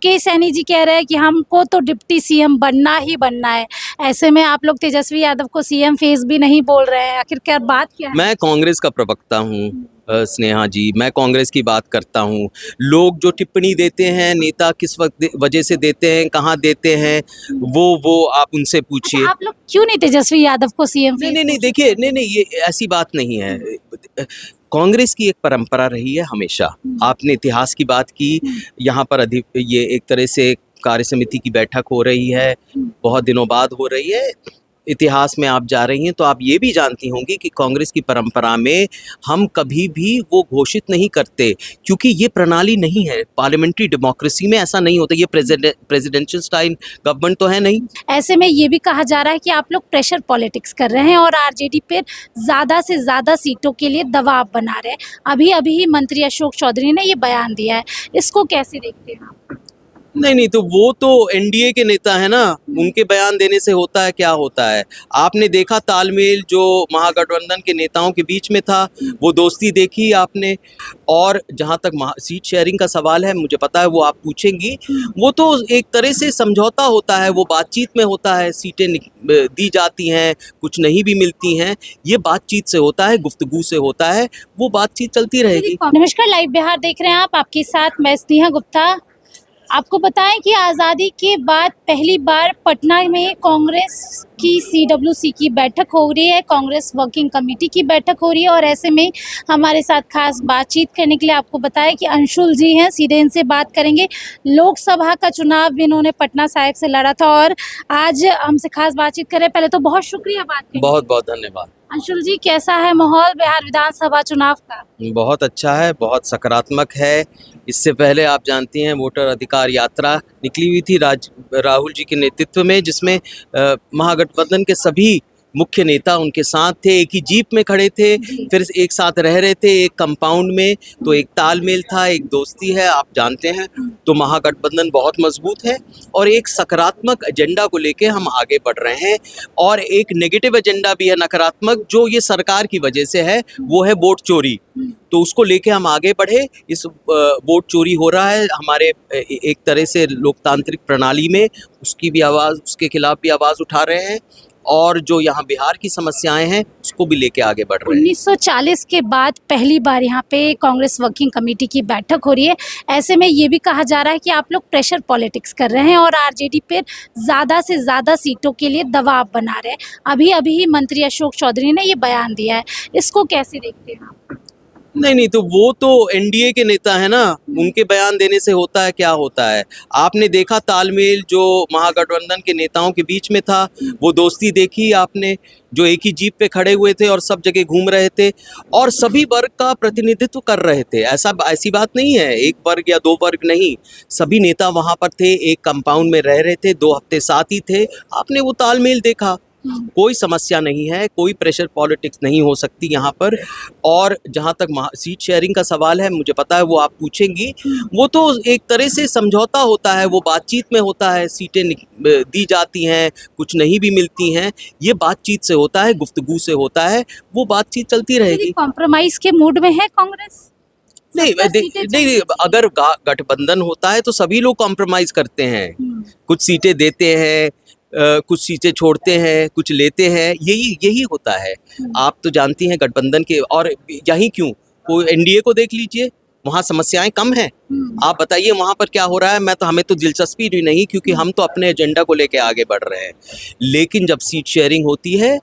के सैनी जी कह रहे हैं कि हमको तो डिप्टी सीएम बनना ही बनना है। ऐसे में आप लोग तेजस्वी यादव को सीएम फेस भी नहीं बोल रहे हैं, आखिरकार बात क्या है? मैं कांग्रेस का प्रवक्ता हूँ स्नेहा जी, मैं कांग्रेस की बात करता हूँ। लोग जो टिप्पणी देते हैं, नेता किस वजह से देते हैं, कहाँ देते हैं, वो आप उनसे पूछिए। अच्छा, आप लोग क्यों नहीं तेजस्वी यादव को सीएम नहीं फेस नहीं नहीं, घोषित देखिए, करते? नहीं नहीं, ये ऐसी बात नहीं है। कांग्रेस की एक परंपरा रही है हमेशा। आपने इतिहास की बात की, यहाँ पर ये एक तरह से कार्य समिति की बैठक हो रही है, बहुत दिनों बाद हो रही है। इतिहास में आप जा रही हैं तो आप ये भी जानती होंगी कि कांग्रेस की परंपरा में हम कभी भी वो घोषित नहीं करते, क्योंकि ये प्रणाली नहीं है। पार्लियामेंट्री डेमोक्रेसी में ऐसा नहीं होता। ये प्रेसिडेंशियल स्टाइल गवर्नमेंट तो है नहीं। ऐसे में ये भी कहा जा रहा है कि आप लोग प्रेशर पॉलिटिक्स कर रहे हैं और आरजेडी पर ज्यादा से ज्यादा सीटों के लिए दबाव बना रहे हैं। अभी अभी ही मंत्री अशोक चौधरी ने ये बयान दिया है, इसको कैसे देखते हैं आप? नहीं नहीं, तो वो तो एनडीए के नेता है ना, उनके बयान देने से होता है क्या होता है। आपने देखा तालमेल जो महागठबंधन के नेताओं के बीच में था, वो दोस्ती देखी आपने। और जहां तक सीट शेयरिंग का सवाल है, मुझे पता है वो आप पूछेंगी, वो तो एक तरह से समझौता होता है, वो बातचीत में होता है। सीटें दी जाती हैं, कुछ नहीं भी मिलती हैं, ये बातचीत से होता है, गुफ्तगू से होता है, वो बातचीत चलती रहेगी। नमस्कार, लाइव बिहार देख रहे हैं आप, आपके साथ मैं स्नेहा गुप्ता। आपको बताएं कि आज़ादी के बाद पहली बार पटना में कांग्रेस की सीडब्ल्यूसी की बैठक हो रही है, कांग्रेस वर्किंग कमेटी की बैठक हो रही है और ऐसे में हमारे साथ खास बातचीत करने के लिए आपको बताएं कि अंशुल जी हैं, सीधे इनसे बात करेंगे। लोकसभा का चुनाव भी इन्होंने पटना साहिब से लड़ा था और आज हमसे खास बातचीत करें। पहले तो बहुत शुक्रिया बात करने के लिए। बहुत बहुत धन्यवाद। अंशुल जी, कैसा है माहौल बिहार विधानसभा चुनाव का? बहुत अच्छा है, बहुत सकारात्मक है। इससे पहले आप जानती हैं वोटर अधिकार यात्रा निकली हुई थी राहुल जी के नेतृत्व में, जिसमें महागठबंधन के सभी मुख्य नेता उनके साथ थे, एक ही जीप में खड़े थे, फिर एक साथ रह रहे थे एक कंपाउंड में। तो एक तालमेल था, एक दोस्ती है, आप जानते हैं। तो महागठबंधन बहुत मजबूत है और एक सकारात्मक एजेंडा को लेके हम आगे बढ़ रहे हैं। और एक नेगेटिव एजेंडा भी है, नकारात्मक, जो ये सरकार की वजह से है, वो है वोट चोरी। तो उसको लेके हम आगे बढ़े। इस वोट चोरी हो रहा है हमारे एक तरह से लोकतांत्रिक प्रणाली में, उसकी भी आवाज़, उसके खिलाफ भी आवाज़ उठा रहे हैं। और जो यहाँ बिहार की समस्याएं हैं उसको भी लेके आगे बढ़ रहे हैं। 1940 के बाद पहली बार यहाँ पे कांग्रेस वर्किंग कमेटी की बैठक हो रही है। ऐसे में ये भी कहा जा रहा है कि आप लोग प्रेशर पॉलिटिक्स कर रहे हैं और आरजेडी पर ज़्यादा से ज़्यादा सीटों के लिए दबाव बना रहे हैं। अभी अभी ही मंत्री अशोक चौधरी ने ये बयान दिया है, इसको कैसे देखते हैं आप? नहीं नहीं, तो वो तो एनडीए के नेता है ना, उनके बयान देने से होता है क्या होता है। आपने देखा तालमेल जो महागठबंधन के नेताओं के बीच में था, वो दोस्ती देखी आपने, जो एक ही जीप पे खड़े हुए थे और सब जगह घूम रहे थे और सभी वर्ग का प्रतिनिधित्व कर रहे थे। ऐसी बात नहीं है, एक वर्ग या दो वर्ग नहीं, सभी नेता वहां पर थे, एक कंपाउंड में रह रहे थे, 2 हफ्ते साथ ही थे। आपने वो तालमेल देखा, कोई समस्या नहीं है, कोई प्रेशर पॉलिटिक्स नहीं हो सकती यहाँ पर। और जहाँ तक सीट शेयरिंग का सवाल है, मुझे पता है वो आप पूछेंगी, वो तो एक तरह से समझौता होता है, वो बातचीत में होता है। सीटें दी जाती हैं, कुछ नहीं भी मिलती हैं, ये बातचीत से होता है, गुफ्तगू से होता है, वो बातचीत चलती रहेगी। कॉम्प्रोमाइज के मूड में है कांग्रेस? नहीं, अगर गठबंधन होता है तो सभी लोग कॉम्प्रोमाइज करते हैं, कुछ सीटें देते हैं, कुछ सीटें छोड़ते हैं, कुछ लेते हैं, यही होता है। आप तो जानती हैं गठबंधन के, और यही क्यों, कोई एनडीए को देख लीजिए, वहाँ समस्याएं कम हैं। आप बताइए वहाँ पर क्या हो रहा है। हमें तो दिलचस्पी भी नहीं, क्योंकि हम तो अपने एजेंडा को लेके आगे बढ़ रहे हैं। लेकिन जब सीट शेयरिंग होती है,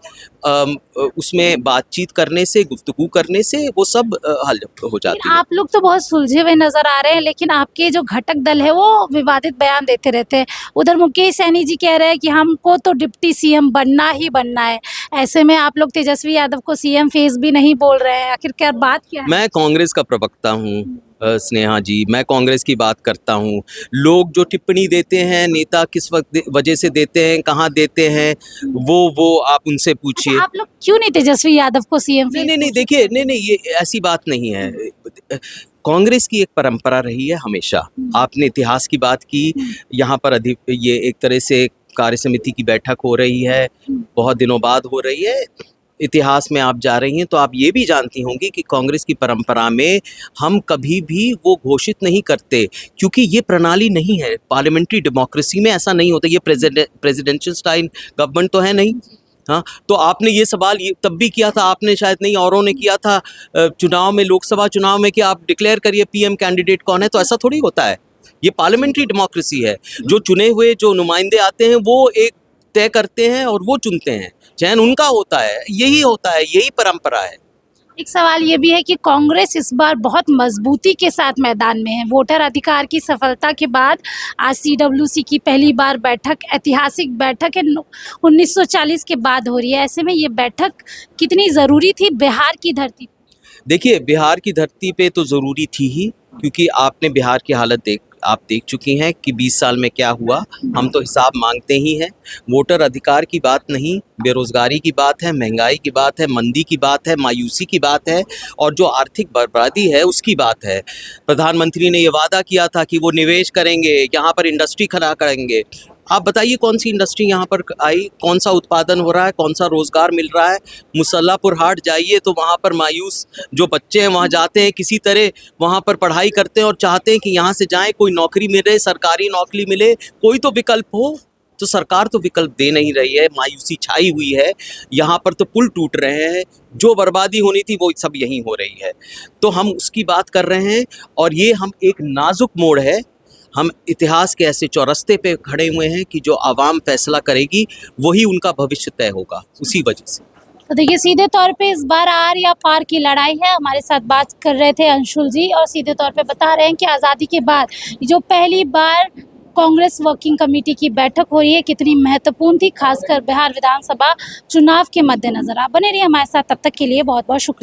उसमें बातचीत करने से, गुफ्तगू करने से वो सब हल हो जाती है। आप लोग तो बहुत सुलझे हुए नजर आ रहे हैं, लेकिन आपके जो घटक दल है वो विवादित बयान देते रहते हैं। उधर मुकेश सैनी जी कह रहे हैं कि हमको तो डिप्टी सीएम बनना ही बनना है। ऐसे में आप लोग तेजस्वी यादव को सीएम फेस भी नहीं बोल रहे हैं, आखिरकार बात क्या है? मैं कांग्रेस का प्रवक्ता हूँ स्नेहा जी, मैं कांग्रेस की बात करता हूँ। लोग जो टिप्पणी देते हैं, नेता किस वजह से देते हैं, कहाँ देते हैं, वो आप उनसे पूछिए। अच्छा, आप लोग क्यों नहीं तेजस्वी यादव को सीएम? नहीं नहीं, देखिए, नहीं नहीं, ये ऐसी बात नहीं है। कांग्रेस की एक परंपरा रही है हमेशा। आपने इतिहास की बात की, यहाँ पर ये एक तरह से कार्य समिति की बैठक हो रही है, बहुत दिनों बाद हो रही है। इतिहास में आप जा रही हैं तो आप ये भी जानती होंगी कि कांग्रेस की परंपरा में हम कभी भी वो घोषित नहीं करते, क्योंकि ये प्रणाली नहीं है। पार्लियामेंट्री डेमोक्रेसी में ऐसा नहीं होता। ये प्रेसिडेंशियल स्टाइल गवर्नमेंट तो है नहीं। हाँ, तो आपने ये सवाल ये तब भी किया था, आपने शायद नहीं, औरों ने किया था चुनाव में, लोकसभा चुनाव में, कि आप डिक्लेयर करिए पीएम कैंडिडेट कौन है। तो ऐसा थोड़ी होता है। ये पार्लियामेंट्री डेमोक्रेसी है। जो चुने हुए जो नुमाइंदे आते हैं वो एक तय करते हैं और वो चुनते हैं, चयन उनका होता है। यही होता है, यही परंपरा है। एक सवाल ये भी है कि कांग्रेस इस बार बहुत मजबूती के साथ मैदान में है। वोटर अधिकार की सफलता के बाद आज सीडब्ल्यूसी की पहली बार बैठक, ऐतिहासिक बैठक है, 1940 के बाद हो रही है। ऐसे में ये बैठक कितनी ज़रूरी थी बिहार की धरती पर? देखिए, बिहार की धरती पे तो ज़रूरी थी ही, क्योंकि आपने बिहार की हालत आप देख चुकी हैं कि 20 साल में क्या हुआ। हम तो हिसाब मांगते ही हैं। वोटर अधिकार की बात नहीं, बेरोज़गारी की बात है, महंगाई की बात है, मंदी की बात है, मायूसी की बात है, और जो आर्थिक बर्बादी है उसकी बात है। प्रधानमंत्री ने ये वादा किया था कि वो निवेश करेंगे, यहाँ पर इंडस्ट्री खड़ा करेंगे। आप बताइए कौन सी इंडस्ट्री यहाँ पर आई, कौन सा उत्पादन हो रहा है, कौन सा रोज़गार मिल रहा है? मुसल्लापुर हाट जाइए तो वहाँ पर मायूस जो बच्चे हैं वहाँ जाते हैं, किसी तरह वहाँ पर पढ़ाई करते हैं और चाहते हैं कि यहाँ से जाएं, कोई नौकरी मिले, सरकारी नौकरी मिले, कोई तो विकल्प हो। तो सरकार तो विकल्प दे नहीं रही है, मायूसी छाई हुई है। यहाँ पर तो पुल टूट रहे हैं, जो बर्बादी होनी थी वो सब यहीं हो रही है। तो हम उसकी बात कर रहे हैं, और ये हम एक नाजुक मोड़ है। हम इतिहास के ऐसे चौरस्ते पे खड़े हुए हैं कि जो आवाम फैसला करेगी वही उनका भविष्य तय होगा, उसी वजह से। तो देखिए, सीधे तौर पे इस बार आर या पार की लड़ाई है। हमारे साथ बात कर रहे थे अंशुल जी, और सीधे तौर पे बता रहे हैं कि आज़ादी के बाद जो पहली बार कांग्रेस वर्किंग कमेटी की बैठक हो रही है कितनी महत्वपूर्ण थी, खासकर बिहार विधानसभा चुनाव के मद्देनजर। आप बने रहिए हमारे साथ, तब तक के लिए बहुत बहुत शुक्रिया।